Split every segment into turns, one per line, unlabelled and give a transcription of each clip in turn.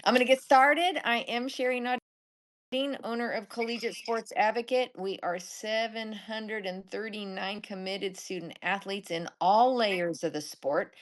I'm going to get started. I am Sherry Dean, owner of Collegiate Sports Advocate. We are 739 committed student athletes in all layers of the sport.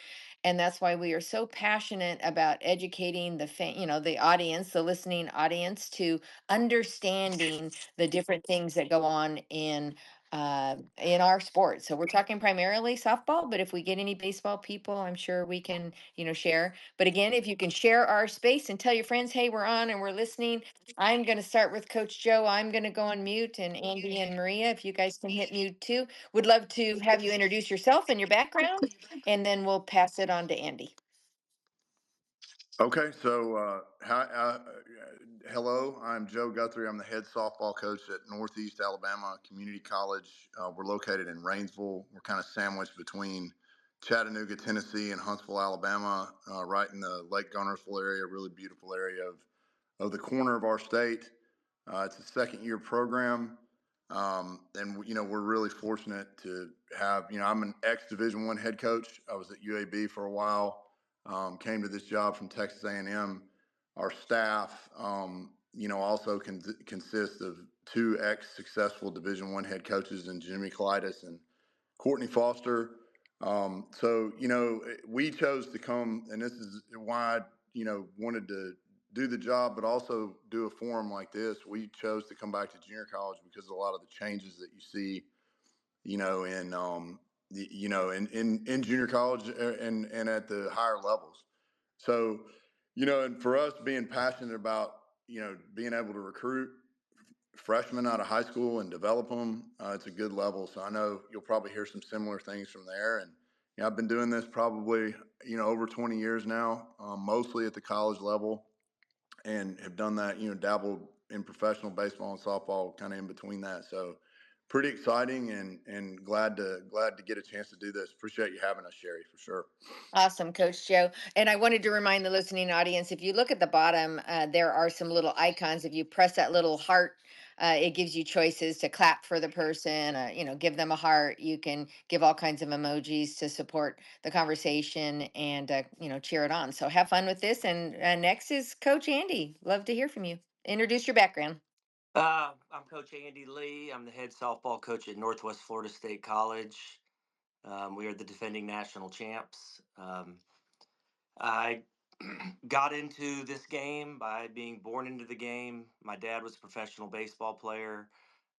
And that's why we are so passionate about educating the audience, the listening audience, to understanding the different things that go on in our sport. So we're talking primarily softball, but if we get any baseball people, I'm sure we can, share. But again, if you can share our space and tell your friends, hey, we're on and we're listening. I'm going to start with Coach Joe. I'm going to go on mute, and Andy and Maria, if you guys can hit mute too. Would love to have you introduce yourself and your background, and then we'll pass it on to Andy.
Okay, so hello, I'm Joe Guthrie. I'm the head softball coach at Northeast Alabama Community College. We're located in Rainsville. We're kind of sandwiched between Chattanooga, Tennessee, and Huntsville, Alabama, right in the Lake Gunnersville area, really beautiful area of the corner of our state. It's a second year program. And we're really fortunate to have, I'm an ex Division I head coach. I was at UAB for a while. Came to this job from Texas A&M. Our staff, also consists of two ex-successful Division I head coaches in Jimmy Colitis and Courtney Foster. We chose to come, and this is why I, wanted to do the job, but also do a forum like this. We chose to come back to junior college because of a lot of the changes that you see, in junior college and at the higher levels. So, and for us being passionate about, being able to recruit freshmen out of high school and develop them, it's a good level. So I know you'll probably hear some similar things from there. And I've been doing this probably, over 20 years now, mostly at the college level, and have done that, dabbled in professional baseball and softball kind of in between that. So pretty exciting and glad to get a chance to do this. Appreciate you having us, Sherry, for sure.
Awesome, Coach Joe. And I wanted to remind the listening audience, if you look at the bottom, there are some little icons. If you press that little heart, it gives you choices to clap for the person, give them a heart. You can give all kinds of emojis to support the conversation and, cheer it on. So have fun with this. And next is Coach Andy. Love to hear from you. Introduce your background.
I'm Coach Andy Lee. I'm the head softball coach at Northwest Florida State College. We are the defending national champs. I got into this game by being born into the game. My dad was a professional baseball player,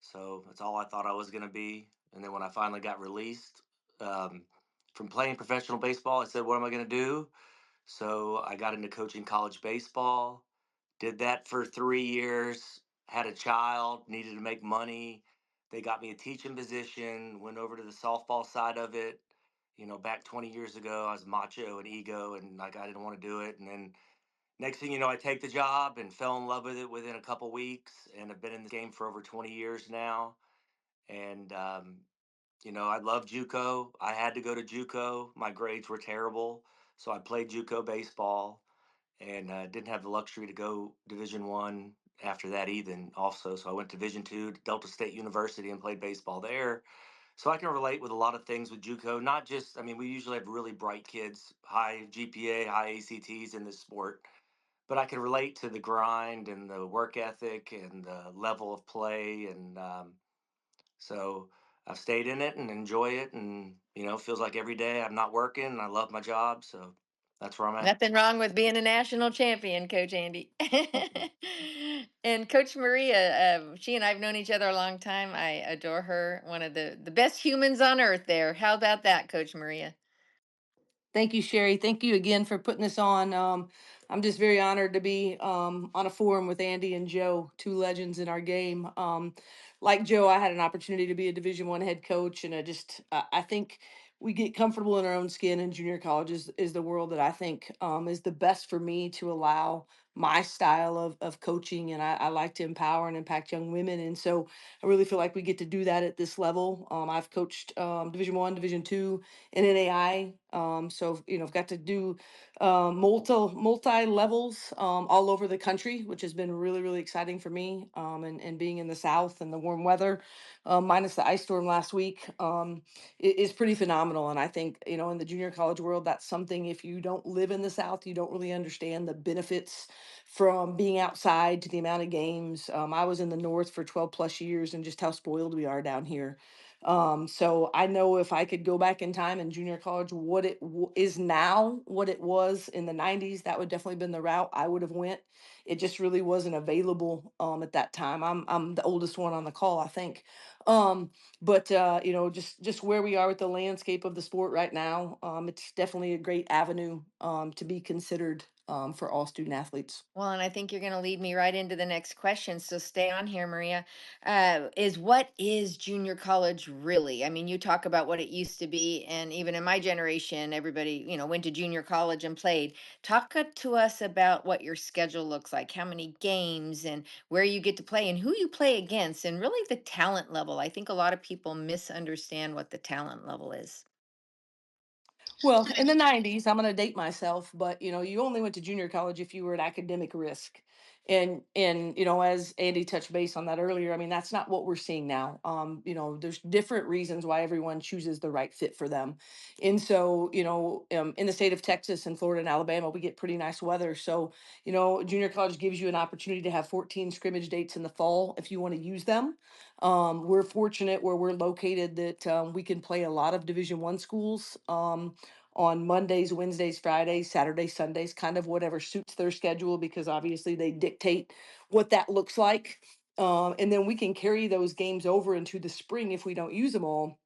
so that's all I thought I was going to be. And then when I finally got released um, from playing professional baseball, I said, what am I going to do? So I got into coaching college baseball, did that for 3 years, had a child, needed to make money. They got me a teaching position, went over to the softball side of it. Back 20 years ago, I was macho and ego, and like I didn't want to do it. And then next thing you know, I take the job and fell in love with it within a couple weeks, and I've been in this game for over 20 years now. And I love JUCO. I had to go to JUCO. My grades were terrible, so I played JUCO baseball, and didn't have the luxury to go Division I after that either. Also, so I went to Division II to Delta State University and played baseball there. So I can relate with a lot of things with JUCO. Not just, I mean, we usually have really bright kids, high GPA, high ACTs in this sport, but I can relate to the grind and the work ethic and the level of play, and so I've stayed in it and enjoy it, and feels like every day I'm not working. And I love my job, so that's where I'm at.
Nothing wrong with being a national champion, Coach Andy. And Coach Maria, she and I've known each other a long time. I adore her. One of the best humans on earth there. How about that, Coach Maria?
Thank you, Sherry. Thank you again for putting this on. I'm just very honored to be on a forum with Andy and Joe, two legends in our game. Like Joe, I had an opportunity to be a Division I head coach, and I think we get comfortable in our own skin. And junior college is the world that I think is the best for me to allow my style of coaching, and I like to empower and impact young women. And so I really feel like we get to do that at this level. I've coached Division I, Division II, and NAI. So I've got to do multi levels all over the country, which has been really really exciting for me. And being in the South and the warm weather, minus the ice storm last week, is pretty phenomenal. And I think in the junior college world, that's something, if you don't live in the South, you don't really understand the benefits from being outside to the amount of games. I was in the North for 12 plus years and just how spoiled we are down here. So I know if I could go back in time in junior college, what is now, what it was in the 90s, that would definitely been the route I would have went. It just really wasn't available at that time. I'm the oldest one on the call, I think. But just where we are with the landscape of the sport right now, it's definitely a great avenue to be considered for all student athletes.
Well, and I think you're going to lead me right into the next question. So stay on here, Maria. Is what is junior college really? I mean, you talk about what it used to be, and even in my generation, everybody, went to junior college and played. Talk to us about what your schedule looks like, how many games, and where you get to play, and who you play against, and really the talent level. I think a lot of people misunderstand what the talent level is.
Well, in the 90s, I'm going to date myself, but you only went to junior college if you were at academic risk. And as Andy touched base on that earlier, I mean that's not what we're seeing now. There's different reasons why everyone chooses the right fit for them. And so, in the state of Texas and Florida and Alabama, we get pretty nice weather. So, junior college gives you an opportunity to have 14 scrimmage dates in the fall if you want to use them. We're fortunate where we're located that we can play a lot of Division I schools on Mondays, Wednesdays, Fridays, Saturdays, Sundays, kind of whatever suits their schedule, because obviously they dictate what that looks like. And then we can carry those games over into the spring if we don't use them all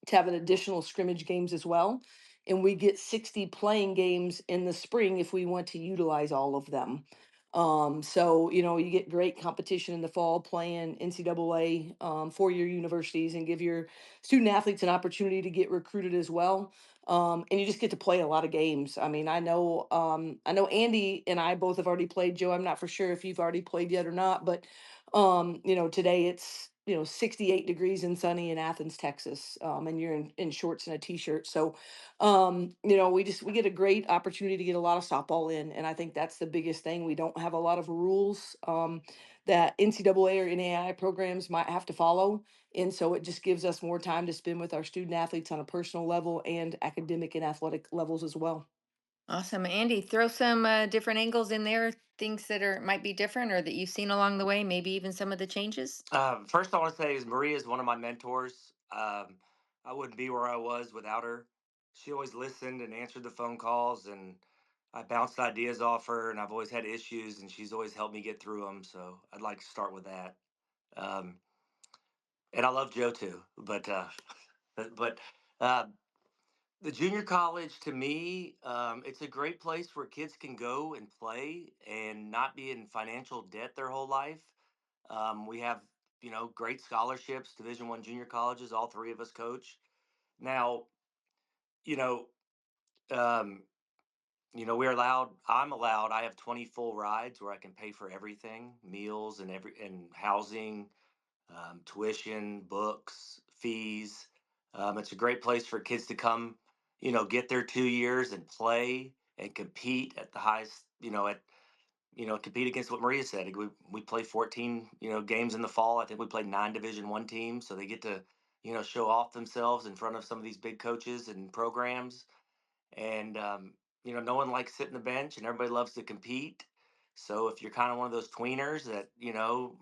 to have an additional scrimmage games as well. And we get 60 playing games in the spring if we want to utilize all of them. So, you get great competition in the fall playing NCAA 4-year universities and give your student athletes an opportunity to get recruited as well. And you just get to play a lot of games. I mean, I know Andy and I both have already played. Joe, I'm not for sure if you've already played yet or not, but today it's 68 degrees and sunny in Athens, Texas, and you're in shorts and a t-shirt. So we get a great opportunity to get a lot of softball in, and I think that's the biggest thing. We don't have a lot of rules that NCAA or NAI programs might have to follow, and so it just gives us more time to spend with our student athletes on a personal level and academic and athletic levels as well.
Awesome. Andy, throw some different angles in there, things that are might be different or that you've seen along the way, maybe even some of the changes.
First, I want to say is Maria is one of my mentors. I wouldn't be where I was without her. She always listened and answered the phone calls, and I bounced ideas off her. And I've always had issues, and she's always helped me get through them. So I'd like to start with that. Um, and I love Joe too, but uh, the junior college to me, it's a great place where kids can go and play and not be in financial debt their whole life. We have, great scholarships, Division I junior colleges. All three of us coach. Now, you know, um, we're allowed. I'm allowed. I have 20 full rides where I can pay for everything, meals and housing, tuition, books, fees. It's a great place for kids to come, get their 2 years and play and compete at the highest, compete against what Maria said. We play 14, games in the fall. I think we played 9 Division I teams, so they get to, show off themselves in front of some of these big coaches and programs. And no one likes sitting the bench, and everybody loves to compete. So if you're kind of one of those tweeners that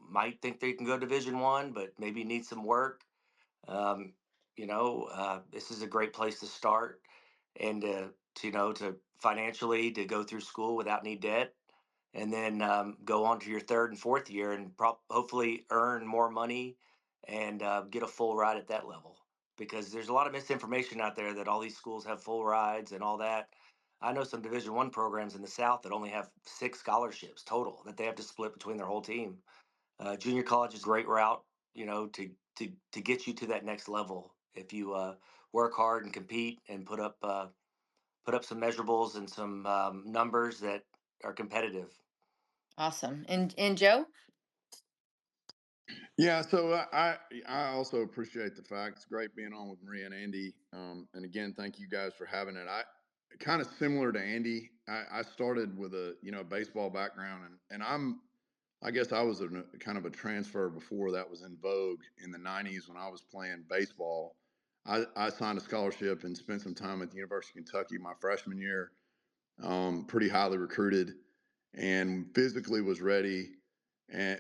might think they can go Division I, but maybe need some work, um, this is a great place to start and to financially to go through school without any debt, and then go on to your third and fourth year and hopefully earn more money and get a full ride at that level. Because there's a lot of misinformation out there that all these schools have full rides and all that. I know some Division I programs in the South that only have 6 scholarships total that they have to split between their whole team. Junior college is a great route, to get you to that next level if you work hard and compete and put up some measurables and some numbers that are competitive.
Awesome. And Joe?
Yeah, so I also appreciate the fact it's great being on with Maria and Andy. And again, thank you guys for having it. I kind of similar to Andy. I started with a baseball background, and I guess I was a kind of a transfer before that was in vogue in the '90s when I was playing baseball. I signed a scholarship and spent some time at the University of Kentucky my freshman year. Pretty highly recruited, and physically was ready,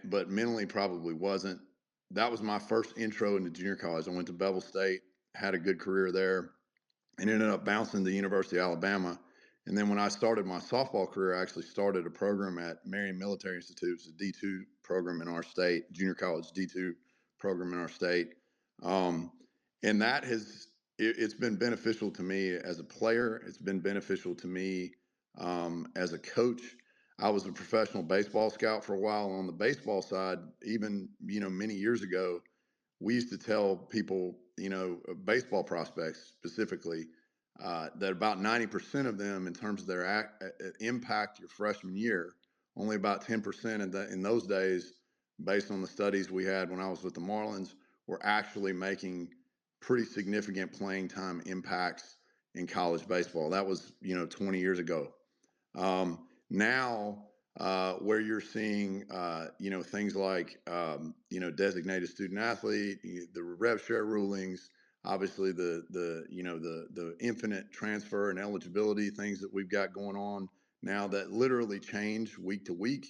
but mentally probably wasn't. That was my first intro into junior college. I went to Bevel State, had a good career there, and ended up bouncing to the University of Alabama. And then when I started my softball career, I actually started a program at Marion Military Institute. It's a D2 program in our state, junior college D2 program in our state. Um, and that it's been beneficial to me as a player. It's been beneficial to me as a coach. I was a professional baseball scout for a while on the baseball side, even, many years ago. We used to tell people, baseball prospects specifically, that about 90% of them, in terms of their impact your freshman year, only about 10% in those days, based on the studies we had when I was with the Marlins, were actually making pretty significant playing time impacts in college baseball. That was, 20 years ago. Now, where you're seeing, things like, designated student athlete, the rev share rulings, obviously the infinite transfer and eligibility things that we've got going on now that literally change week to week.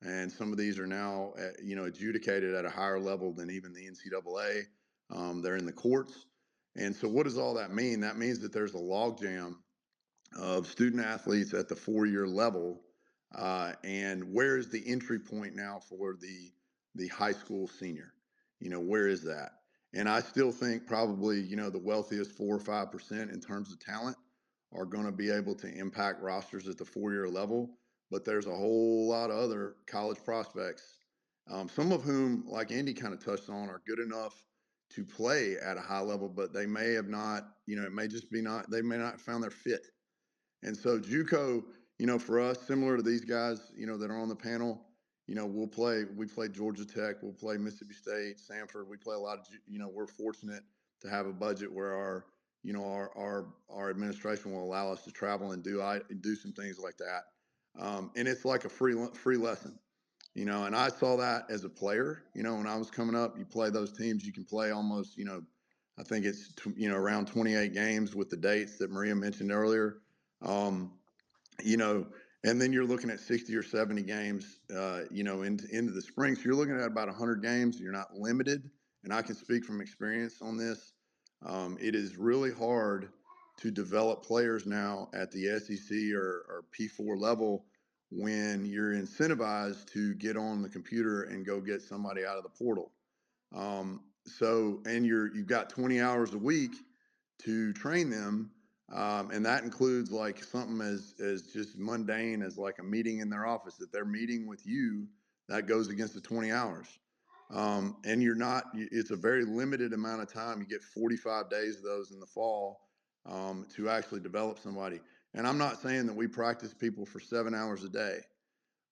And some of these are now, adjudicated at a higher level than even the NCAA. They're in the courts. And so what does all that mean? That means that there's a logjam of student athletes at the 4-year level, and where is the entry point now for the high school senior? Where is that? And I still think probably the wealthiest 4 or 5% in terms of talent are going to be able to impact rosters at the 4-year level. But there's a whole lot of other college prospects, some of whom, like Andy kind of touched on, are good enough to play at a high level, but they may have not. It may just be not. They may not have found their fit. And so JUCO, for us, similar to these guys, that are on the panel, we play Georgia Tech, we'll play Mississippi State, Samford. We play a lot of, we're fortunate to have a budget where our administration will allow us to travel and do some things like that. And it's like a free lesson, and I saw that as a player, when I was coming up. You play those teams, you can play almost, I think it's, around 28 games with the dates that Maria mentioned earlier. Um, you know, and then you're looking at 60 or 70 games, into the spring. So you're looking at about 100 games. You're not limited. And I can speak from experience on this. It is really hard to develop players now at the SEC or P4 level when you're incentivized to get on the computer and go get somebody out of the portal. And you've got 20 hours a week to train them, and that includes like something as just mundane as like a meeting in their office. That they're meeting with you, that goes against the 20 hours. And you're not. It's a very limited amount of time. You get 45 days of those in the fall, to actually develop somebody. And I'm not saying that we practice people for 7 hours a day,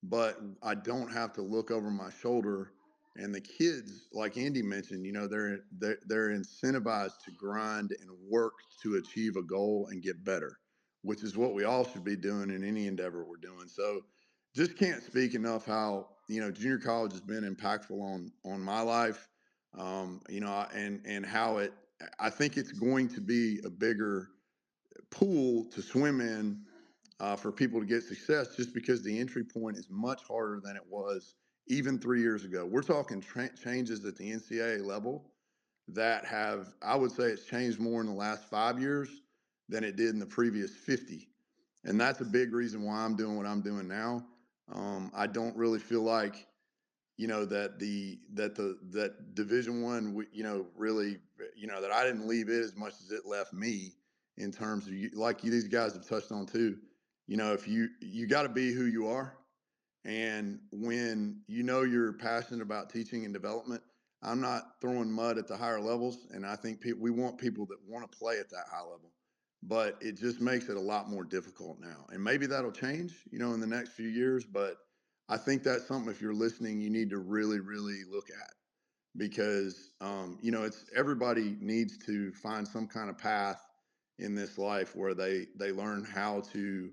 but I don't have to look over my shoulder. And the kids, like Andy mentioned, they're incentivized to grind and work to achieve a goal and get better, which is what we all should be doing in any endeavor we're doing. So, just can't speak enough how junior college has been impactful on my life, and how it. I think it's going to be a bigger pool to swim in, for people to get success, just because the entry point is much harder than it was even 3 years ago. We're talking changes at the NCAA level that have, I would say, it's changed more in the last 5 years than it did in the previous 50. And that's a big reason why I'm doing what I'm doing now. I don't really feel like, that Division One, really, that I didn't leave it as much as it left me, in terms of, these guys have touched on too. If you got to be who you are, and when you're passionate about teaching and development. I'm not throwing mud at the higher levels, and I think we want people that want to play at that high level. But it just makes it a lot more difficult now, and maybe that'll change, in the next few years. But I think that's something, if you're listening, you need to really, really look at, because it's everybody needs to find some kind of path in this life where they learn how to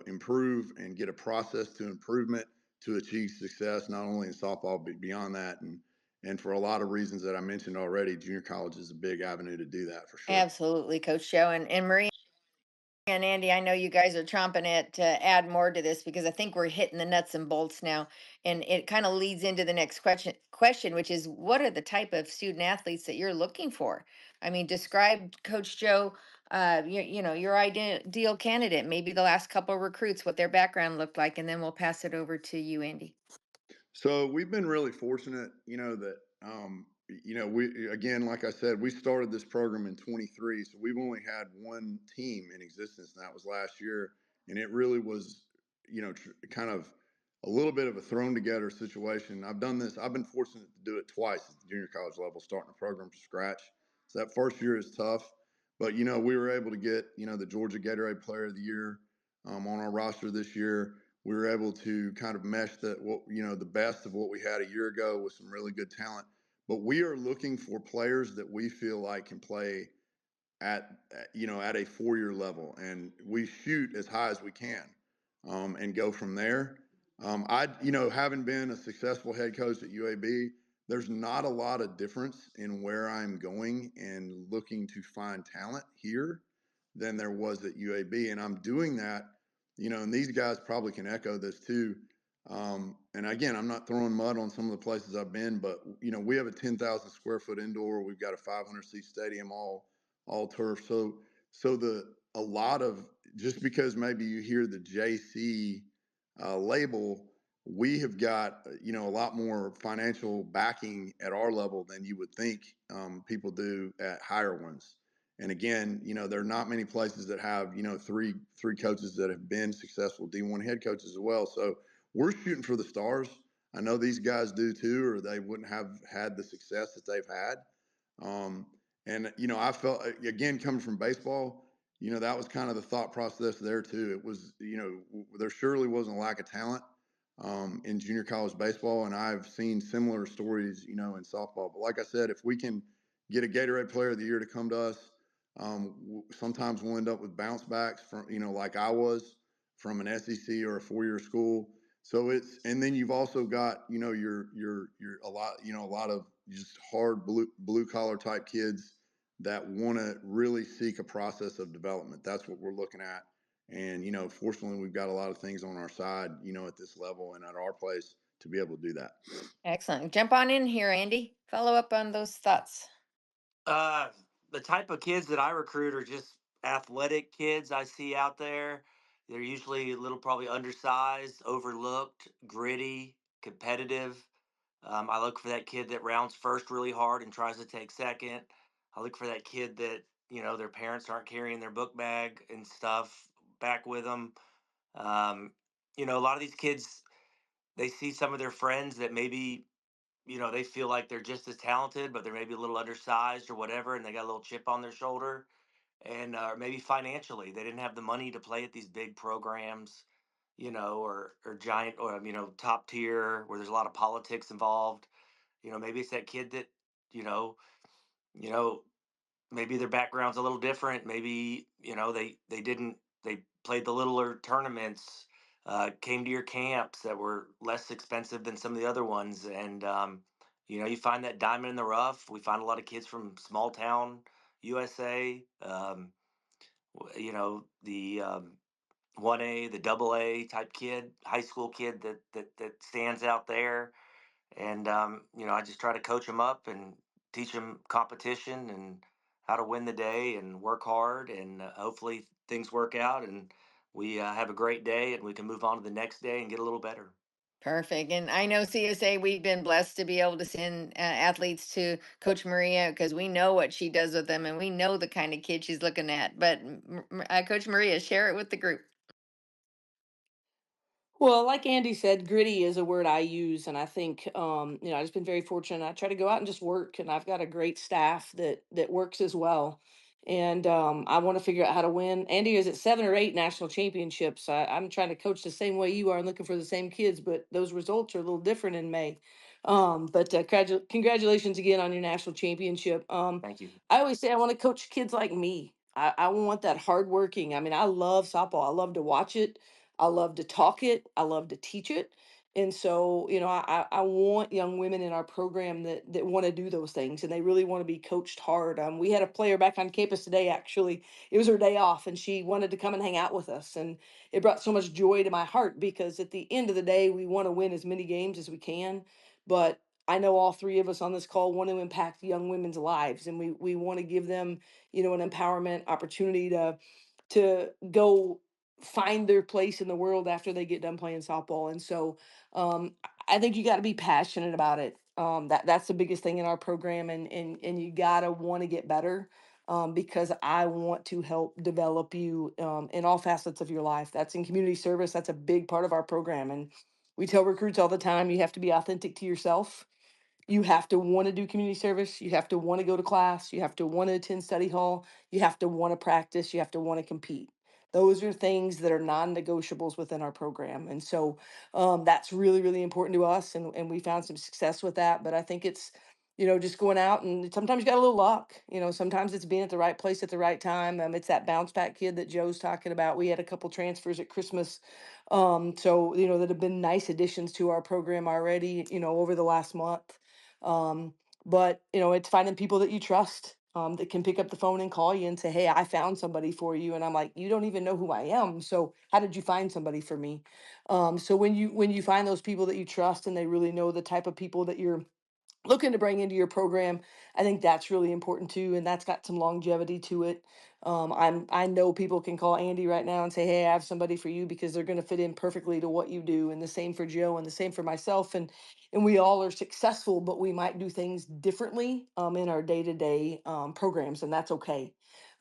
improve and get a process to improvement to achieve success, not only in softball but beyond that. And for a lot of reasons that I mentioned already, junior college is a big avenue to do that for sure.
Absolutely, Coach Joe and Marie. And Andy, I know you guys are chomping at to add more to this because I think we're hitting the nuts and bolts now, and it kind of leads into the next question, which is what are the type of student athletes that you're looking for? I mean, describe Coach Joe, your ideal candidate, maybe the last couple of recruits, what their background looked like, and then we'll pass it over to you, Andy.
So we've been really fortunate, that we again, like I said, we started this program in 23, so we've only had one team in existence, and that was last year, and it really was, kind of a little bit of a thrown together situation. I've done this. I've been fortunate to do it twice at the junior college level, starting a program from scratch. So that first year is tough, but we were able to get the Georgia Gatorade Player of the Year on our roster this year. We were able to kind of mesh the best of what we had a year ago with some really good talent. But we are looking for players that we feel like can play at a 4 year level, and we shoot as high as we can, and go from there. I having been a successful head coach at UAB, there's not a lot of difference in where I'm going and looking to find talent here than there was at UAB, and I'm doing that. And these guys probably can echo this too. And again, I'm not throwing mud on some of the places I've been, but we have a 10,000 square foot indoor. We've got a 500 seat stadium, all turf. So the a lot of just because maybe you hear the JC label, we have got a lot more financial backing at our level than you would think people do at higher ones. And again, there are not many places that have three coaches that have been successful D1 head coaches as well. So we're shooting for the stars. I know these guys do too, or they wouldn't have had the success that they've had. Um, and I felt again coming from baseball, that was kind of the thought process there too. It was, there surely wasn't a lack of talent in junior college baseball, and I've seen similar stories, in softball. But like I said, if we can get a Gatorade Player of the Year to come to us, sometimes we'll end up with bounce backs from, like I was from an SEC or a 4 year school. So and then you've also got, your a lot of just hard blue collar type kids that want to really seek a process of development. That's what we're looking at. And, fortunately, we've got a lot of things on our side, at this level and at our place to be able to do that.
Excellent. Jump on in here, Andy. Follow up on those thoughts.
Uh, the type of kids that I recruit are just athletic kids I see out there. They're usually a little probably undersized, overlooked, gritty, competitive. I look for that kid that rounds first really hard and tries to take second. I look for that kid that, their parents aren't carrying their book bag and stuff back with them. Um, a lot of these kids, they see some of their friends that maybe they feel like they're just as talented, but they're maybe a little undersized or whatever, and they got a little chip on their shoulder. And maybe financially, they didn't have the money to play at these big programs, or giant or top tier where there's a lot of politics involved. Maybe it's that kid that you know, you know, maybe their background's a little different. Maybe they didn't they played the littler tournaments, came to your camps that were less expensive than some of the other ones, and you find that diamond in the rough. We find a lot of kids from small town USA. The 1A, the double A type kid, high school kid that stands out there, and I just try to coach them up and teach them competition and how to win the day and work hard, and hopefully things work out and we have a great day and we can move on to the next day and get a little better.
Perfect. And I know CSA, we've been blessed to be able to send athletes to Coach Maria because we know what she does with them and we know the kind of kid she's looking at. But Coach Maria, share it with the group.
Well, like Andy said, gritty is a word I use, and I think I've just been very fortunate. I try to go out and just work, and I've got a great staff that works as well. And I want to figure out how to win. Andy is at 7 or 8 national championships. I'm trying to coach the same way you are and looking for the same kids, but those results are a little different in May. But congratulations again on your national championship.
Thank you.
I always say I want to coach kids like me. I want that hardworking. I mean, I love softball. I love to watch it. I love to talk it. I love to teach it. And so, I want young women in our program that want to do those things and they really want to be coached hard. We had a player back on campus today, actually. It was her day off and she wanted to come and hang out with us. And it brought so much joy to my heart because at the end of the day, we want to win as many games as we can. But I know all three of us on this call want to impact young women's lives and we want to give them, an empowerment opportunity to go find their place in the world after they get done playing softball. And so I think you got to be passionate about it. That's the biggest thing in our program, and you gotta want to get better. Because I want to help develop you in all facets of your life. That's in community service. That's a big part of our program, and we tell recruits all the time you have to be authentic to yourself. You have to want to do community service. You have to want to go to class. You have to want to attend study hall. You have to want to practice. You have to want to compete. Those are things that are non-negotiables within our program. And so that's really, really important to us. And we found some success with that. But I think it's, just going out and sometimes you got a little luck. Sometimes it's being at the right place at the right time. It's that bounce back kid that Joe's talking about. We had a couple transfers at Christmas. So, that have been nice additions to our program already, over the last month. Um, but it's finding people that you trust, that can pick up the phone and call you and say, "Hey, I found somebody for you." And I'm like, "You don't even know who I am. So how did you find somebody for me?" So when you find those people that you trust and they really know the type of people that you're looking to bring into your program, I think that's really important too, and that's got some longevity to it. I know people can call Andy right now and say, "Hey, I have somebody for you," because they're going to fit in perfectly to what you do, and the same for Joe, and the same for myself, and we all are successful, but we might do things differently in our day to day programs, and that's okay.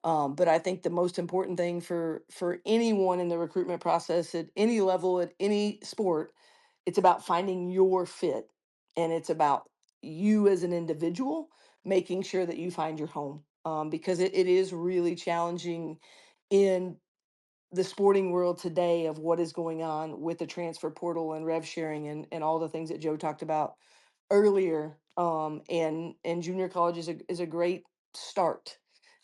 But I think the most important thing for anyone in the recruitment process at any level at any sport, it's about finding your fit, and it's about you as an individual making sure that you find your home, because it is really challenging in the sporting world today of what is going on with the transfer portal and rev sharing and all the things that Joe talked about earlier. And junior college is a great start.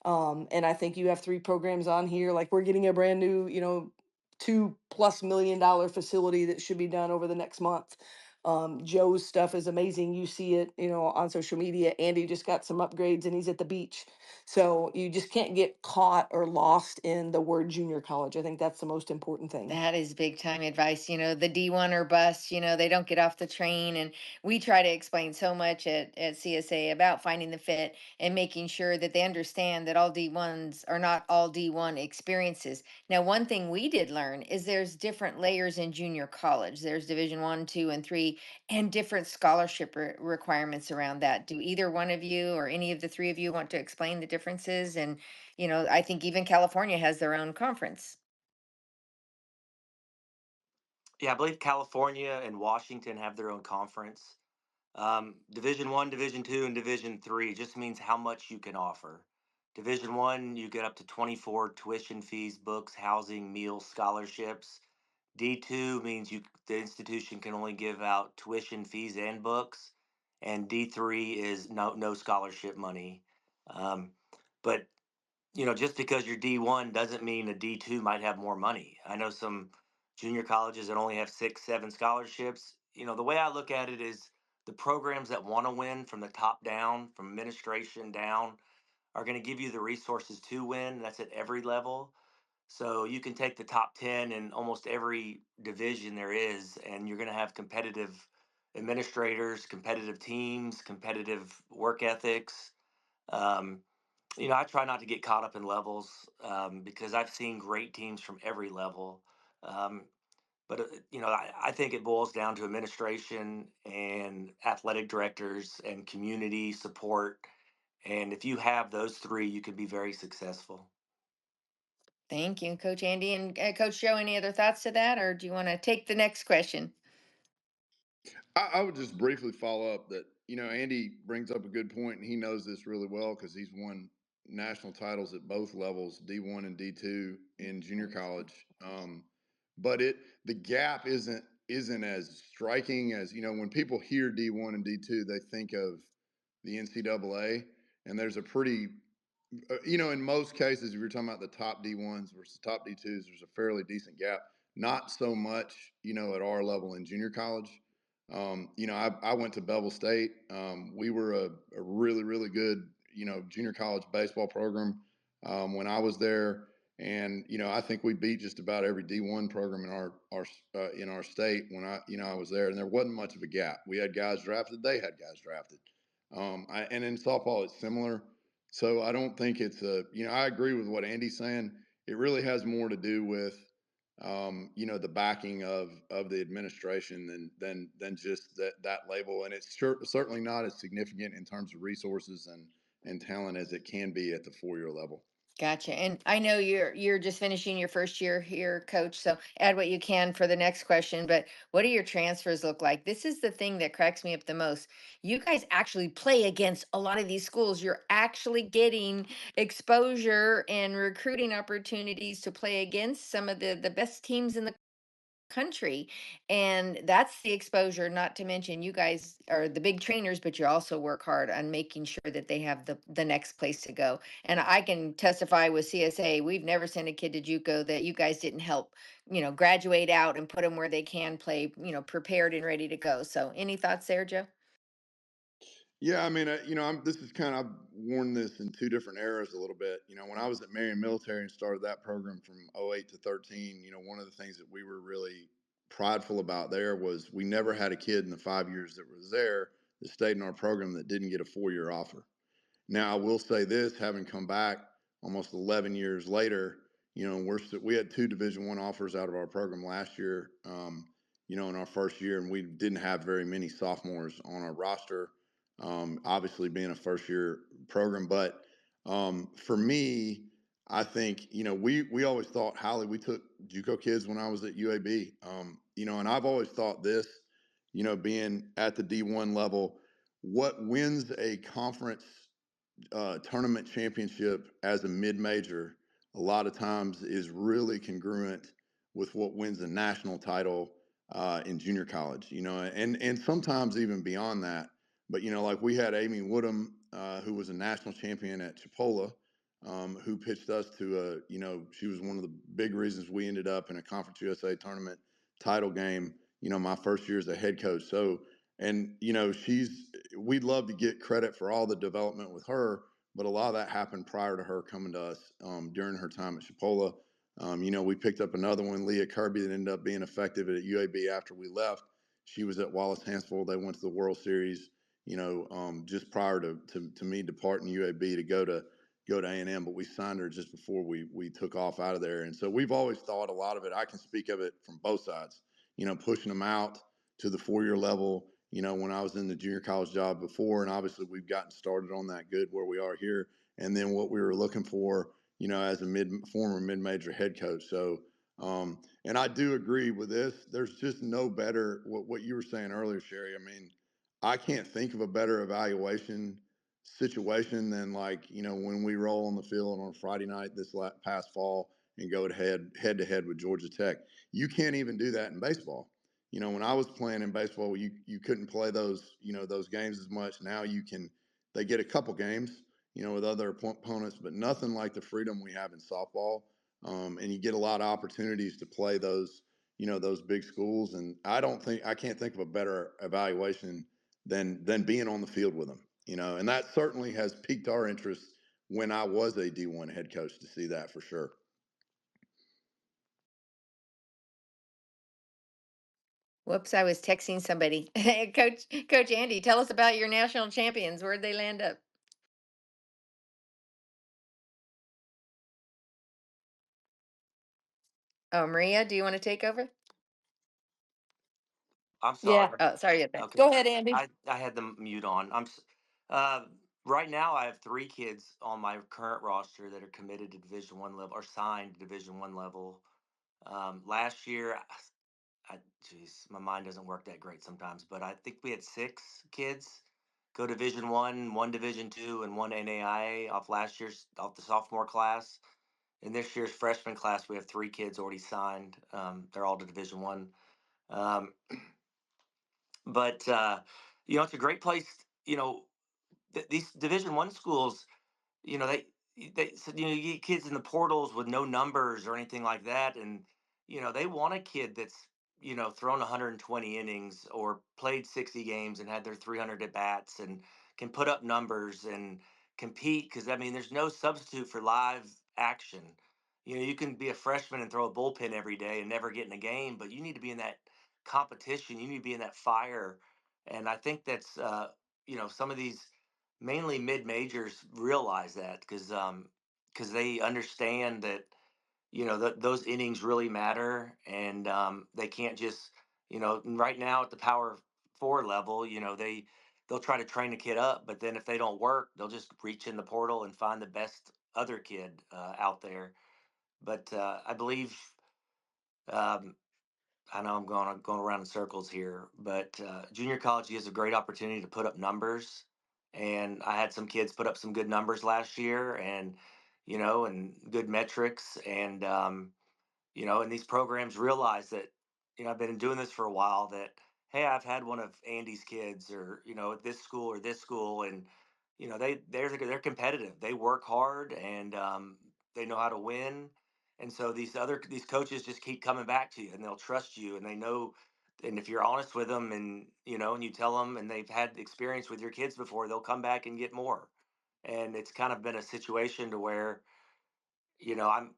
And I think you have three programs on here. Like we're getting a brand new, $2+ million facility that should be done over the next month. Joe's stuff is amazing. You see it, on social media. Andy just got some upgrades and he's at the beach. So you just can't get caught or lost in the word junior college. I think that's the most important thing.
That is big time advice. The D1 or bust, they don't get off the train. And we try to explain so much at CSA about finding the fit and making sure that they understand that all D1s are not all D1 experiences. Now, one thing we did learn is there's different layers in junior college. There's Division 1, 2, and 3, and different scholarship requirements around that. Do either one of you or any of the three of you want to explain the differences? And, I think even California has their own conference.
Yeah, I believe California and Washington have their own conference. Division one, Division two, and Division three just means how much you can offer. Division one, you get up to 24 tuition fees, books, housing, meals, scholarships. D2 means the institution can only give out tuition fees and books, and D3 is no scholarship money. Um, but just because you're D1 doesn't mean a D2 might have more money. I know some junior colleges that only have 6, 7 scholarships. The way I look at it is the programs that want to win from the top down, from administration down, are going to give you the resources to win. That's at every level. So you can take the top 10 in almost every division there is, and you're going to have competitive administrators, competitive teams, competitive work ethics. Um, I try not to get caught up in levels because I've seen great teams from every level. Um, but I think it boils down to administration and athletic directors and community support. And if you have those three, you can be very successful.
Thank you, Coach Andy. And Coach Joe, any other thoughts to that, or do you want to take the next question?
I would just briefly follow up that, Andy brings up a good point, and he knows this really well because he's won national titles at both levels, D1 and D2 in junior college. But the gap isn't as striking as, when people hear D1 and D2, they think of the NCAA, and there's a pretty in most cases, if you're talking about the top D1s versus top D2s, there's a fairly decent gap. Not so much, at our level in junior college. I went to Bevel State. We were a really, really good, junior college baseball program when I was there. And I think we beat just about every D1 program in our state when I was there, and there wasn't much of a gap. We had guys drafted, they had guys drafted, and in softball it's similar. So I don't think it's I agree with what Andy's saying. It really has more to do with the backing of the administration than just that label. And it's certainly not as significant in terms of resources and talent as it can be at the 4 year level.
Gotcha. And I know you're just finishing your first year here, coach. So add what you can for the next question. But what do your transfers look like? This is the thing that cracks me up the most. You guys actually play against a lot of these schools. You're actually getting exposure and recruiting opportunities to play against some of the best teams in the country, and that's the exposure. Not to mention you guys are the big trainers, but you also work hard on making sure that they have the next place to go. And I can testify with CSA, we've never sent a kid to JUCO that you guys didn't help, graduate out and put them where they can play, prepared and ready to go. So any thoughts there, Joe?
Yeah, I mean, this is kind of, I've worn this in two different eras a little bit. When I was at Marion Military and started that program from '08 to 13, one of the things that we were really prideful about there was we never had a kid in the 5 years that was there that stayed in our program that didn't get a 4 year offer. Now, I will say this, having come back almost 11 years later, we had two Division I offers out of our program last year, in our first year, and we didn't have very many sophomores on our roster, obviously being a first year program. But for me, I think, we always thought highly. We took JUCO kids when I was at UAB, and I've always thought this, being at the D1 level, what wins a conference tournament championship as a mid major a lot of times is really congruent with what wins the national title in junior college, and sometimes even beyond that. But like we had Amy Woodham, who was a national champion at Chipola, who pitched us to she was one of the big reasons we ended up in a Conference USA tournament title game. My first year as a head coach. So, and we'd love to get credit for all the development with her, but a lot of that happened prior to her coming to us during her time at Chipola. We picked up another one, Leah Kirby, that ended up being effective at UAB after we left. She was at Wallace Hansfield. They went to the World Series, just prior to me departing UAB to go to A&M, but we signed her just before we took off out of there. And so we've always thought a lot of it. I can speak of it from both sides, pushing them out to the 4 year level, when I was in the junior college job before. And obviously we've gotten started on that good where we are here. And then what we were looking for, as a former mid major head coach. So, and I do agree with this. There's just no better, what you were saying earlier, Sherry. I mean, I can't think of a better evaluation situation than, like, when we roll on the field on Friday night this past fall and go to head with Georgia Tech. You can't even do that in baseball. When I was playing in baseball, you couldn't play those games as much. Now you can. They get a couple games, with other opponents, but nothing like the freedom we have in softball. And you get a lot of opportunities to play those big schools. And I can't think of a better evaluation than being on the field with them. And that certainly has piqued our interest when I was a D1 head coach to see that for sure.
Whoops, I was texting somebody. Coach Andy, tell us about your national champions. Where'd they land up? Oh, Maria, do you want to take over?
I'm
Yeah.
sorry.
Oh, sorry about that.
Okay.
Go ahead, Andy.
I had the mute on. uh, right now I have three kids on my current roster that are committed to Division I level or signed to Division I level. Last year, geez, my mind doesn't work that great sometimes, but I think we had six kids go Division I, one Division II, and one NAIA off the sophomore class. In this year's freshman class, we have three kids already signed. They're all to Division I. But it's a great place. These Division I schools, they said, you get kids in the portals with no numbers or anything like that, and they want a kid that's thrown 120 innings or played 60 games and had their 300 at bats and can put up numbers and compete. Because I mean, there's no substitute for live action. You can be a freshman and throw a bullpen every day and never get in a game, but you need to be in that competition. You need to be in that fire. And I think that's some of these mainly mid majors realize that because they understand that those innings really matter, and they can't just right now at the power four level, they'll try to train a kid up, but then if they don't work, they'll just reach in the portal and find the best other kid out there. But I believe, um, I know I'm going around in circles here, but junior college is a great opportunity to put up numbers. And I had some kids put up some good numbers last year, and and good metrics, and these programs realize that, I've been doing this for a while, that, hey, I've had one of Andy's kids, or, at this school or this school. And, they're competitive. They work hard, and they know how to win. And so these coaches just keep coming back to you, and they'll trust you, and they know, and if you're honest with them, and, and you tell them, and they've had experience with your kids before, they'll come back and get more. And it's kind of been a situation to where, I'm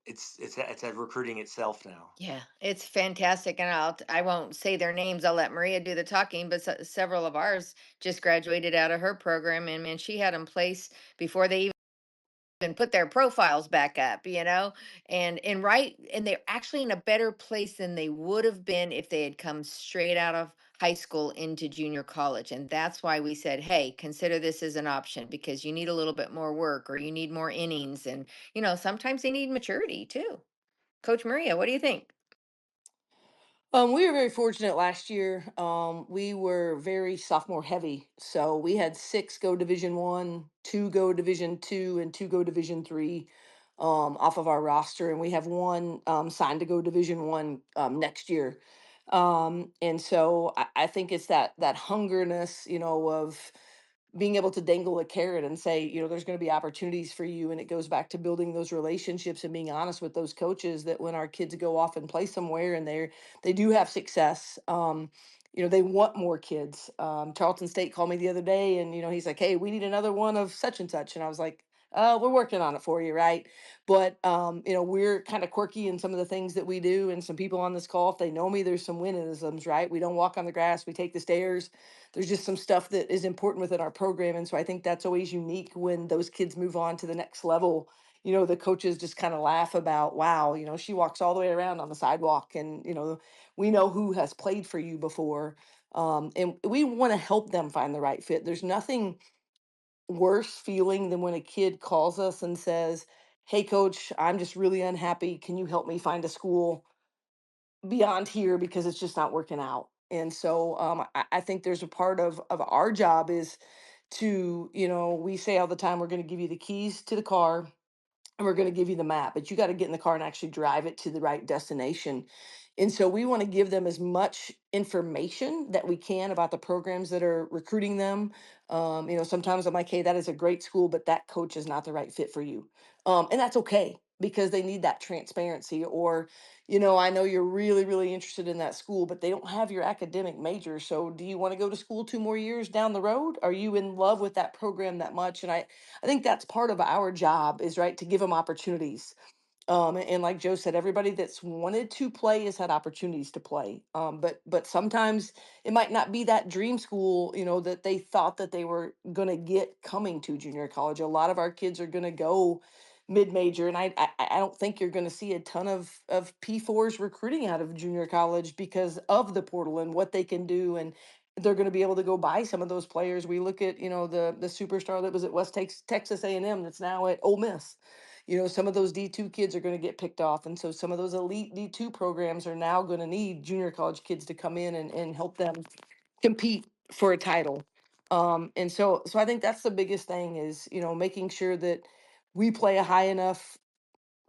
it's a recruiting itself now.
Yeah, it's fantastic, and I won't say their names. I'll let Maria do the talking. But several of ours just graduated out of her program, and man, she had them placed before they even put their profiles back up. And they're actually in a better place than they would have been if they had come straight out of high school into junior college. And that's why we said, hey, consider this as an option, because you need a little bit more work, or you need more innings, and sometimes they need maturity too. Coach Maria, what do you think?
We were very fortunate last year. We were very sophomore heavy, so we had six go Division 1, two go Division 2, and two go Division 3 off of our roster, and we have one signed to go Division 1 next year. And so I think it's that hungerness, of being able to dangle a carrot and say, there's going to be opportunities for you. And it goes back to building those relationships and being honest with those coaches, that when our kids go off and play somewhere and they do have success, they want more kids. Charlton State called me the other day, and he's like, hey, we need another one of such and such. And I was like, we're working on it for you, right? But we're kind of quirky in some of the things that we do. And some people on this call, if they know me, there's some winnisms, right? We don't walk on the grass, we take the stairs. There's just some stuff that is important within our program. And so I think that's always unique when those kids move on to the next level. The coaches just kind of laugh about, wow, she walks all the way around on the sidewalk, and we know who has played for you before. And we want to help them find the right fit. There's nothing worse feeling than when a kid calls us and says, hey coach, I'm just really unhappy, can you help me find a school beyond here because it's just not working out. And so I think there's a part of our job is to, we say all the time, we're going to give you the keys to the car, and we're going to give you the map, but you got to get in the car and actually drive it to the right destination. And so we want to give them as much information that we can about the programs that are recruiting them. Sometimes I'm like, hey, that is a great school, but that coach is not the right fit for you. And that's okay, because they need that transparency. Or, I know you're really, really interested in that school, but they don't have your academic major. So do you want to go to school 2 more years down the road? Are you in love with that program that much? And I think that's part of our job, is right, to give them opportunities. And like Joe said, everybody that's wanted to play has had opportunities to play. But sometimes it might not be that dream school, that they thought that they were going to get coming to junior college. A lot of our kids are going to go mid-major, and I don't think you're going to see a ton of P4s recruiting out of junior college because of the portal and what they can do. And they're going to be able to go buy some of those players. We look at, the superstar that was at Texas A&M that's now at Ole Miss. Some of those D2 kids are going to get picked off. And so some of those elite D2 programs are now going to need junior college kids to come in and help them compete for a title. And so I think that's the biggest thing is, making sure that we play a high enough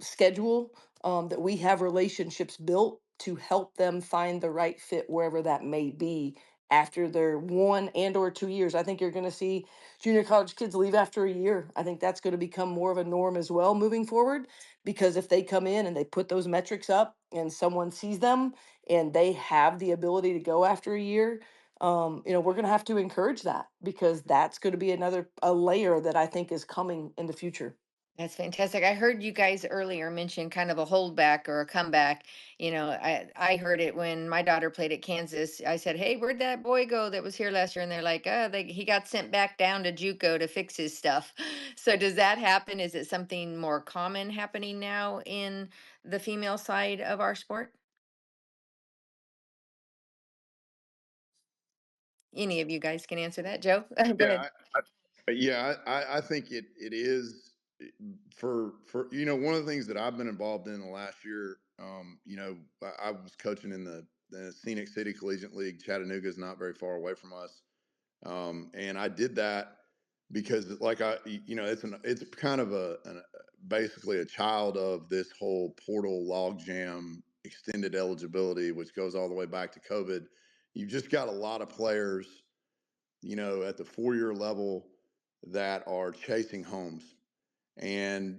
schedule, that we have relationships built to help them find the right fit wherever that may be after their 1 and or 2 years. I think you're going to see junior college kids leave after a year. I think that's going to become more of a norm as well moving forward, because if they come in and they put those metrics up and someone sees them and they have the ability to go after a year, we're going to have to encourage that because that's going to be another a layer that I think is coming in the future.
That's fantastic. I heard you guys earlier mention kind of a holdback or a comeback. I heard it when my daughter played at Kansas. I said, "Hey, where'd that boy go that was here last year?" And they're like, he got sent back down to JUCO to fix his stuff." So does that happen? Is it something more common happening now in the female side of our sport? Any of you guys can answer that. Joe, go ahead.
Yeah, I think it is for one of the things that I've been involved in the last year. I was coaching in the Scenic City Collegiate League. Chattanooga is not very far away from us, and I did that because, like it's kind of basically a child of this whole portal logjam, extended eligibility, which goes all the way back to COVID. You've just got a lot of players at the 4 year level that are chasing homes. And,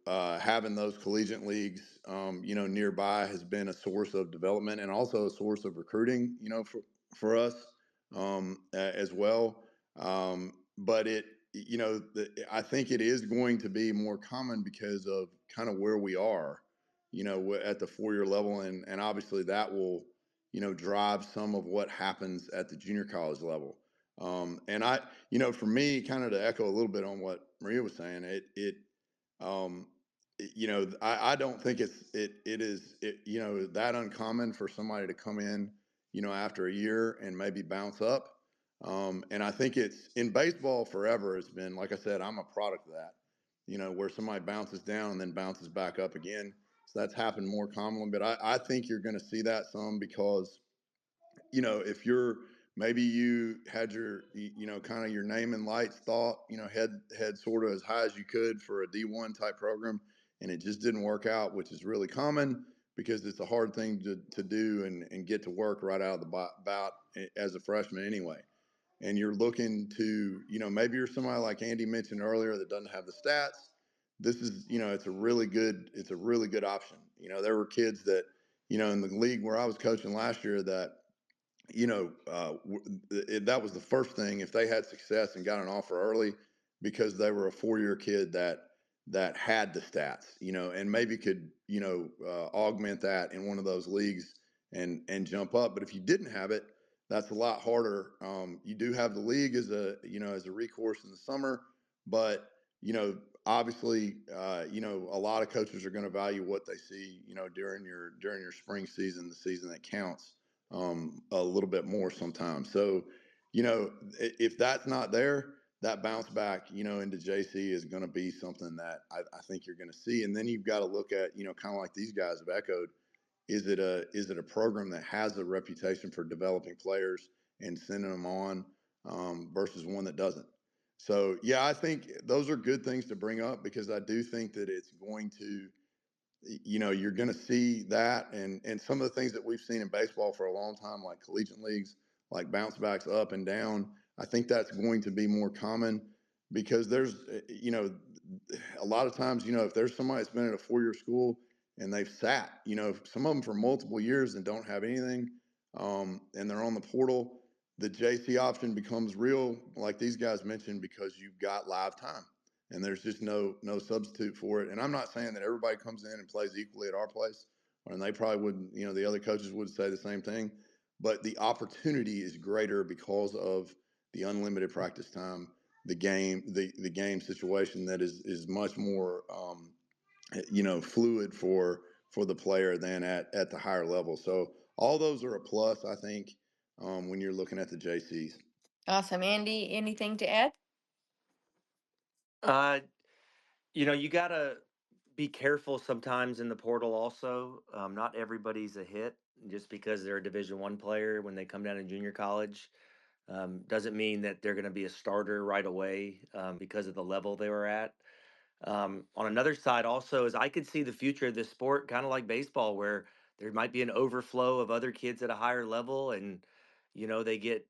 having those collegiate leagues, nearby has been a source of development and also a source of recruiting, for us as well. But I think it is going to be more common because of kind of where we are, at the 4 year level. And obviously that will, drive some of what happens at the junior college level. And for me, kind of to echo a little bit on what Maria was saying, um, I don't think it is that uncommon for somebody to come in, after a year and maybe bounce up. And I think it's in baseball forever. It's been, like I said, I'm a product of that, where somebody bounces down and then bounces back up again. So that's happened more commonly, but I think you're going to see that some because if you're maybe you had your, kind of your name in lights thought, head sort of as high as you could for a D1 type program, and it just didn't work out, which is really common because it's a hard thing to do and get to work right out of the bout as a freshman anyway. And you're looking to, maybe you're somebody like Andy mentioned earlier that doesn't have the stats. This is, it's a really good option. There were kids that, in the league where I was coaching last year that that was the first thing. If they had success and got an offer early, because they were a 4 year kid that had the stats, and maybe could, augment that in one of those leagues and jump up. But if you didn't have it, that's a lot harder. You do have the league as a recourse in the summer, but obviously, a lot of coaches are going to value what they see, during your spring season, the season that counts a little bit more sometimes. So, if that's not there, that bounce back, into JC is going to be something that I think you're going to see. And then you've got to look at, kind of like these guys have echoed, is it a program that has a reputation for developing players and sending them on, versus one that doesn't? So yeah, I think those are good things to bring up because I do think that it's going to, you're going to see that, and some of the things that we've seen in baseball for a long time, like collegiate leagues, like bounce backs up and down. I think that's going to be more common because there's, a lot of times, if there's somebody that's been at a 4 year school and they've sat, some of them for multiple years and don't have anything, and they're on the portal, the JC option becomes real, like these guys mentioned, because you've got live time and there's just no substitute for it. And I'm not saying that everybody comes in and plays equally at our place, and they probably wouldn't. The other coaches would say the same thing, but the opportunity is greater because of the unlimited practice time, the game situation that is much more fluid for the player than at the higher level. So all those are a plus, I think, when you're looking at the JCs.
Awesome. Andy, anything to add?
Uh, you gotta be careful sometimes in the portal. Also, not everybody's a hit just because they're a Division 1 player when they come down to junior college. Doesn't mean that they're going to be a starter right away because of the level they were at. On another side, also, is I could see the future of this sport kind of like baseball, where there might be an overflow of other kids at a higher level, and they get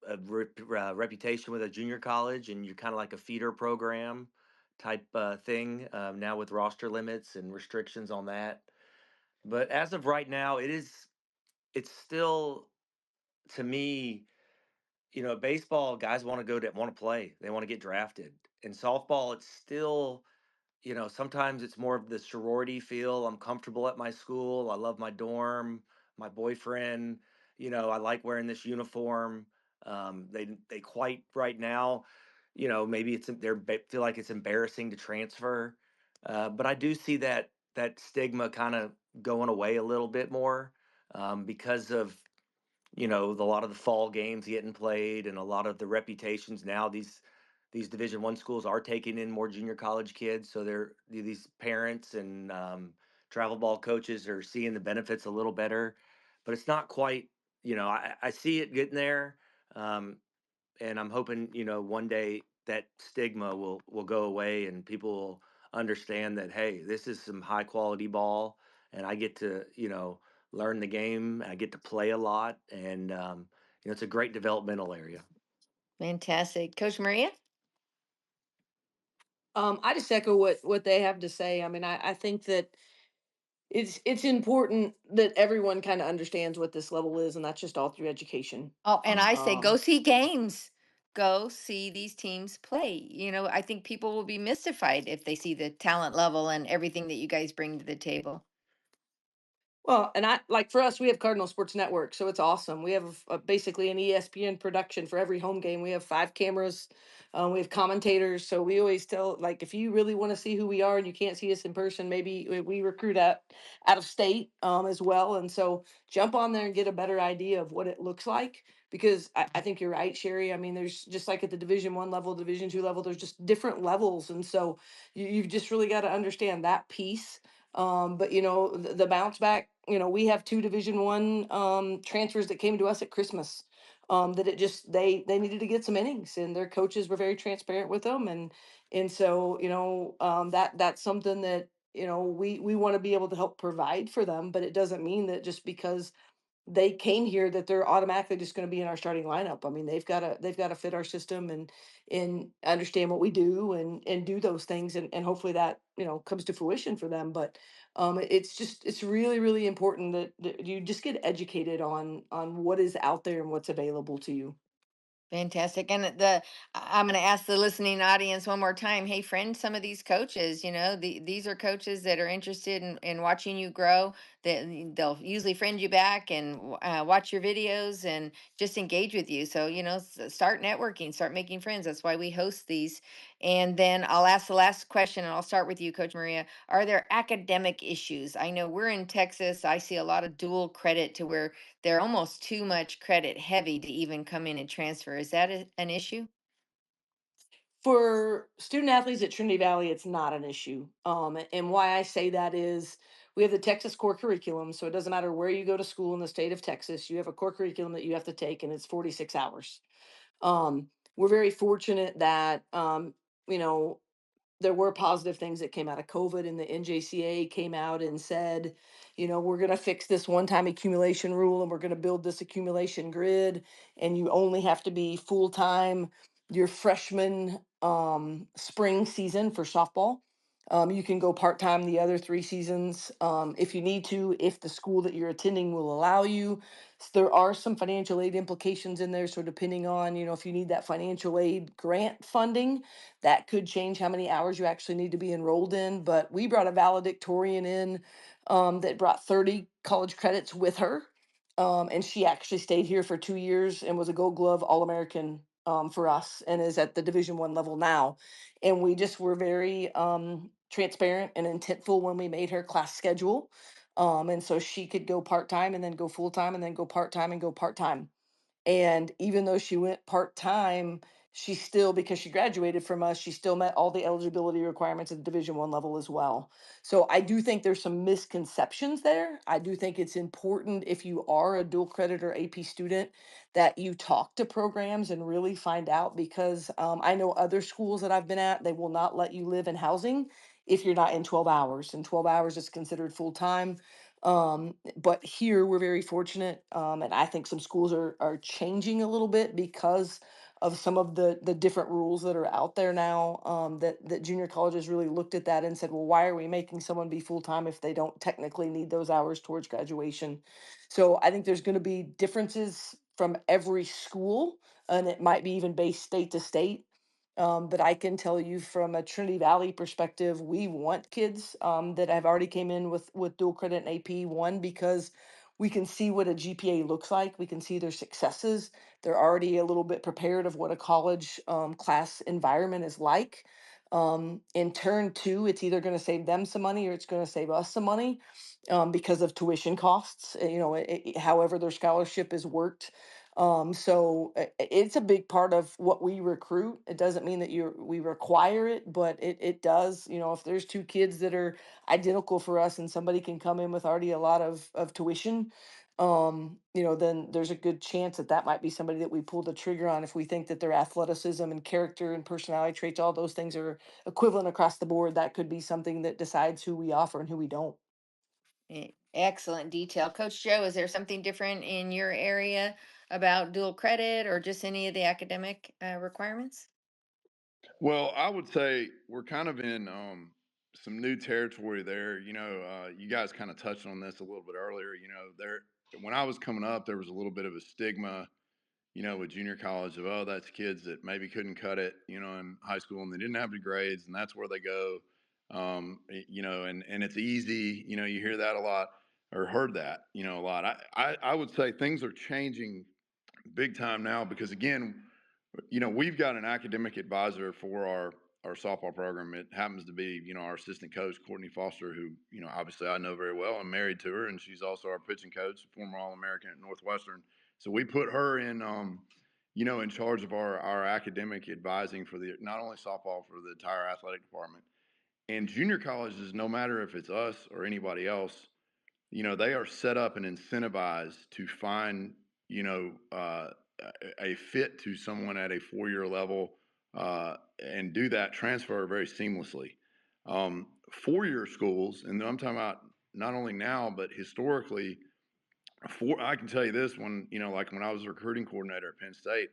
a reputation with a junior college, and you're kind of like a feeder program type thing now with roster limits and restrictions on that. But as of right now, it's still, to me, baseball guys want to play. They want to get drafted. In softball, it's still, sometimes it's more of the sorority feel. I'm comfortable at my school. I love my dorm, my boyfriend. I like wearing this uniform. They quite right now, maybe feel like it's embarrassing to transfer. But I do see that stigma kind of going away a little bit more, because of a lot of the fall games getting played and a lot of the reputations now. These Division 1 schools are taking in more junior college kids, so these parents and travel ball coaches are seeing the benefits a little better, but it's not quite. I see it getting there, um, and I'm hoping one day that stigma will go away and people will understand that, hey, this is some high quality ball, and I get to learn the game. I get to play a lot, and it's a great developmental area.
Fantastic. Coach Maria?
I just echo what they have to say. I mean, I think that it's important that everyone kind of understands what this level is, and that's just all through education.
Oh, and I say go
Um,
see games. Go see these teams play. I think people will be mystified if they see the talent level and everything that you guys bring to the table.
Well, and I like for us, we have Cardinal Sports Network, so it's awesome. We have basically an ESPN production for every home game. We have 5 cameras, we have commentators. So we always tell, like, if you really want to see who we are and you can't see us in person, maybe we recruit out of state as well. And so jump on there and get a better idea of what it looks like. Because I think you're right, Sherry. I mean, there's just like at the Division 1 level, Division 2 level, there's just different levels, and so you've just really got to understand that piece. But the bounce back, we have 2 Division 1 transfers that came to us at Christmas. That it just they needed to get some innings, and their coaches were very transparent with them, and so that's something that we want to be able to help provide for them. But it doesn't mean that just because they came here that they're automatically just going to be in our starting lineup. I mean, they've got to fit our system and understand what we do and do those things, and hopefully that comes to fruition for them. But it's really really important that you just get educated on what is out there and what's available to you.
Fantastic. And I'm going to ask the listening audience one more time. Hey, friend, some of these coaches, these are coaches that are interested in watching you grow. They'll usually friend you back and watch your videos and just engage with you. So, start networking, start making friends. That's why we host these. And then I'll ask the last question, and I'll start with you, Coach Maria. Are there academic issues? I know we're in Texas. I see a lot of dual credit to where they're almost too much credit heavy to even come in and transfer. Is that an issue?
For student athletes at Trinity Valley, it's not an issue. And why I say that is we have the Texas core curriculum. So it doesn't matter where you go to school in the state of Texas, you have a core curriculum that you have to take, and it's 46 hours. We're very fortunate that, you know, there were positive things that came out of COVID, and the NJCA came out and said, we're going to fix this one time accumulation rule, and we're going to build this accumulation grid, and you only have to be full time your freshman spring season for softball. You can go part time the other 3 seasons if you need to, if the school that you're attending will allow you. So there are some financial aid implications in there. So depending on, if you need that financial aid grant funding, that could change how many hours you actually need to be enrolled in. But we brought a valedictorian in that brought 30 college credits with her. And she actually stayed here for 2 years and was a Gold Glove All American for us, and is at the Division 1 level now. And we just were very transparent and intentful when we made her class schedule. And so she could go part time and then go full time and then go part time and go part time. And even though she went part time, she still, because she graduated from us, she still met all the eligibility requirements at the Division 1 level as well. So I do think there's some misconceptions there. I do think it's important, if you are a dual credit or AP student, that you talk to programs and really find out, because I know other schools that I've been at, they will not let you live in housing if you're not in 12 hours, and 12 hours is considered full time. But here we're very fortunate, and I think some schools are changing a little bit because of some of the different rules that are out there now. That junior colleges really looked at that and said, well, why are we making someone be full time if they don't technically need those hours towards graduation? So I think there's going to be differences from every school, and it might be even based state to state. But I can tell you from a Trinity Valley perspective, we want kids that have already came in with dual credit and AP. One, because we can see what a GPA looks like. We can see their successes. They're already a little bit prepared of what a college class environment is like. In turn, two, it's either going to save them some money or it's going to save us some money because of tuition costs. However their scholarship is worked. It's a big part of what we recruit. It doesn't mean that we require it, but it does. If there's two kids that are identical for us and somebody can come in with already a lot of tuition, then there's a good chance that that might be somebody that we pull the trigger on if we think that their athleticism and character and personality traits, all those things are equivalent across the board. That could be something that decides who we offer and who we don't.
Excellent detail. Coach Joe, is there something different in your area about dual credit or just any of the academic requirements?
Well, I would say we're kind of in some new territory there. You guys kind of touched on this a little bit earlier. There when I was coming up, there was a little bit of a stigma, with junior college of, oh, that's kids that maybe couldn't cut it, in high school and they didn't have the grades, and that's where they go. And it's easy. You hear that a lot or heard that, a lot. I would say things are changing big time now because again, we've got an academic advisor for our softball program. It happens to be, our assistant coach, Courtney Foster, who, obviously I know very well. I'm married to her, and she's also our pitching coach, former All-American at Northwestern. So we put her in, in charge of our academic advising for the not only softball for the entire athletic department. And junior colleges, no matter if it's us or anybody else, they are set up and incentivized to find, you know, uh, a fit to someone at a 4-year level and do that transfer very seamlessly. 4-year schools, and I'm talking about not only now, but historically, I can tell you this when, like when I was a recruiting coordinator at Penn State,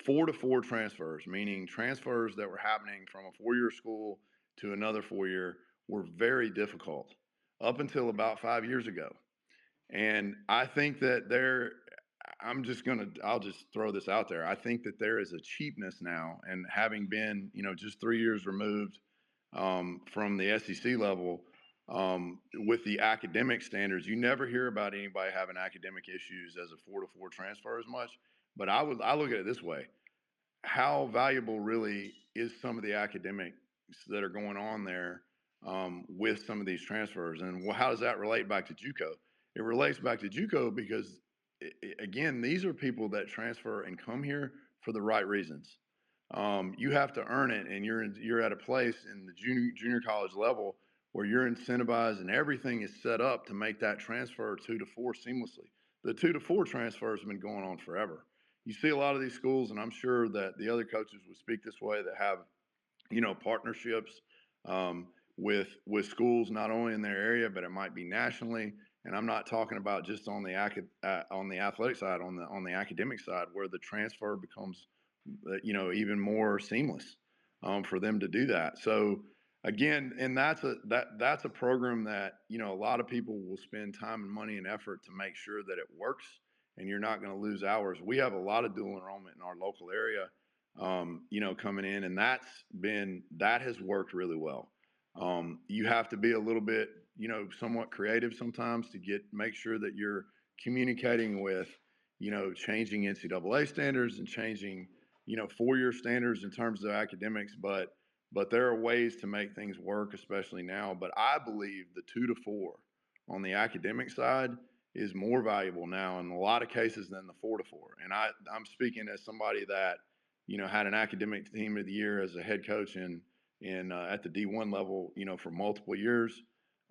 4 to 4 transfers, meaning transfers that were happening from a 4-year school to another 4-year, were very difficult up until about 5 years ago. And I think that I'll just throw this out there. I think that there is a cheapness now, and having been, just 3 years removed from the SEC level, with the academic standards, you never hear about anybody having academic issues as a 4 to 4 transfer as much. But I look at it this way: how valuable really is some of the academics that are going on there with some of these transfers, and how does that relate back to JUCO? It relates back to JUCO because, again, these are people that transfer and come here for the right reasons. You have to earn it, and you're at a place in the junior college level where you're incentivized and everything is set up to make that transfer 2 to 4 seamlessly. The 2 to 4 transfers have been going on forever. You see a lot of these schools, and I'm sure that the other coaches would speak this way, that have, partnerships with schools not only in their area, but it might be nationally. And I'm not talking about just on the on the athletic side, on the academic side, where the transfer becomes, even more seamless for them to do that. So again, and that's a program that, a lot of people will spend time and money and effort to make sure that it works, and you're not going to lose hours. We have a lot of dual enrollment in our local area, coming in, and that has worked really well. You have to be a little bit, somewhat creative sometimes to make sure that you're communicating with, changing NCAA standards and changing, 4-year standards in terms of academics, but there are ways to make things work, especially now. But I believe the 2 to 4 on the academic side is more valuable now in a lot of cases than the 4 to 4. And I'm speaking as somebody that, had an academic team of the year as a head coach in at the D1 level, for multiple years.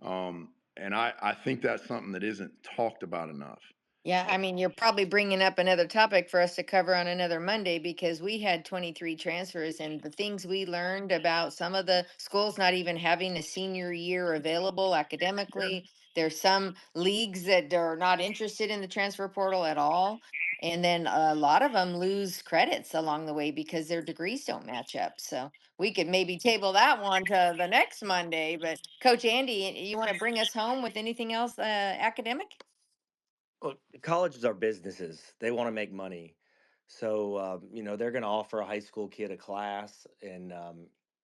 And I think that's something that isn't talked about enough.
Yeah, I mean, you're probably bringing up another topic for us to cover on another Monday because we had 23 transfers and the things we learned about some of the schools not even having a senior year available academically. There's some leagues that are not interested in the transfer portal at all. And then a lot of them lose credits along the way because their degrees don't match up. So we could maybe table that one to the next Monday. But Coach Andy, you want to bring us home with anything else academic?
Well, colleges are businesses. They want to make money. So, they're going to offer a high school kid a class, and,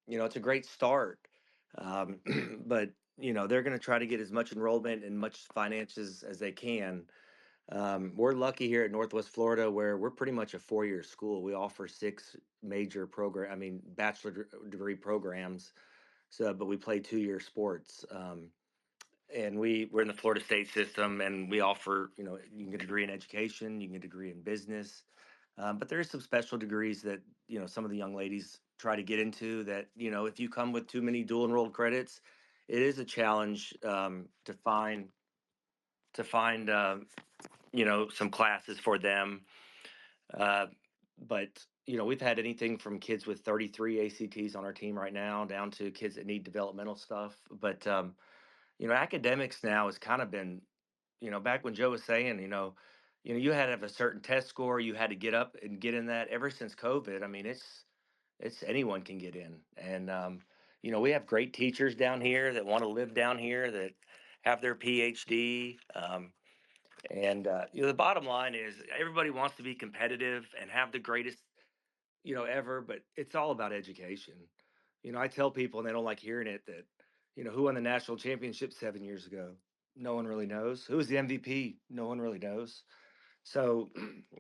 it's a great start. Um, but, they're going to try to get as much enrollment and much finances as they can. We're lucky here at Northwest Florida where we're pretty much a 4-year school. We offer 6 major bachelor degree programs. So, but we play 2-year sports. And we're in the Florida state system, and we offer, you can get a degree in education, you can get a degree in business, but there is some special degrees that some of the young ladies try to get into that, if you come with too many dual enrolled credits, it is a challenge, to find some classes for them. uh, but we've had anything from kids with 33 ACTs on our team right now down to kids that need developmental stuff. But academics now has kind of been, back when Joe was saying, you had to have a certain test score, you had to get up and get in that. Ever since COVID, I mean, it's anyone can get in, and we have great teachers down here that want to live down here that have their PhD. And the bottom line is everybody wants to be competitive and have the greatest ever, but it's all about education. I tell people, and they don't like hearing it, that, who won the national championship 7 years ago? No one really knows. Who was the MVP? No one really knows. So,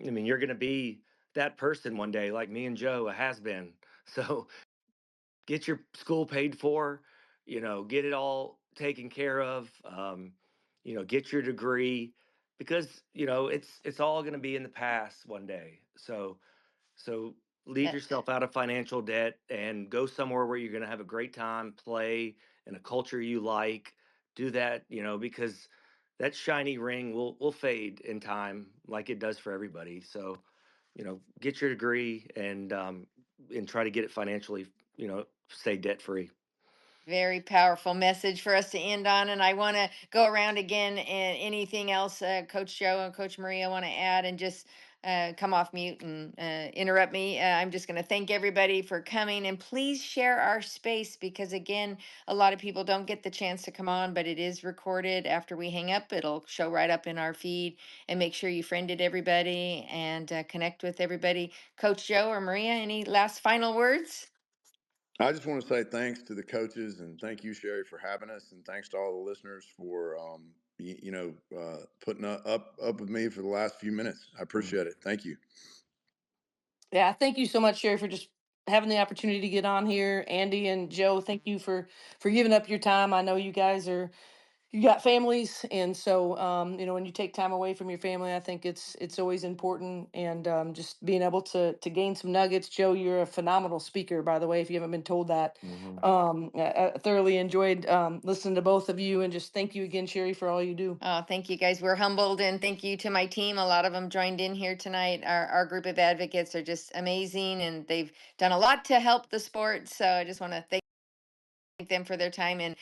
I mean, you're going to be that person one day, like me and Joe has been. So, get your school paid for, get it all taken care of, get your degree because, it's all going to be in the past one day. So leave
Uh,
yourself out of financial debt and go somewhere where you're going to have a great time, play in a culture you like. Do that, because that shiny ring will fade in time, like it does for everybody. So, get your degree and try to get it financially, stay debt free.
Very powerful message for us to end on. And I want to go around again and anything else, Coach Joe and Coach Maria want to add and just come off mute and interrupt me. I'm just going to thank everybody for coming and please share our space because, again, a lot of people don't get the chance to come on, but it is recorded after we hang up. It'll show right up in our feed and make sure you friended everybody and connect with everybody. Coach Joe or Maria, any last final words?
I just want to say thanks to the coaches and thank you, Sherry, for having us, and thanks to all the listeners for putting up with me for the last few minutes. I appreciate it. Thank you.
Yeah, thank you so much, Sherry, for just having the opportunity to get on here. Andy and Joe, thank you for giving up your time. I know you guys are you got families, and so when you take time away from your family, I think it's always important, and just being able to gain some nuggets. Joe, you're a phenomenal speaker, by the way, if you haven't been told that.
Hmm.
I thoroughly enjoyed listening to both of you, and just thank you again, Sherry, for all you do.
Oh, thank you guys. We're humbled and thank you to my team. A lot of them joined in here tonight. Our group of advocates are just amazing and they've done a lot to help the sport. So I just want to thank them for their time and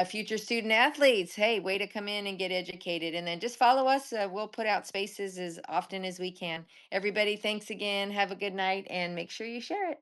future student athletes. Hey, way to come in and get educated. And then just follow us. We'll put out spaces as often as we can. Everybody, thanks again. Have a good night and make sure you share it.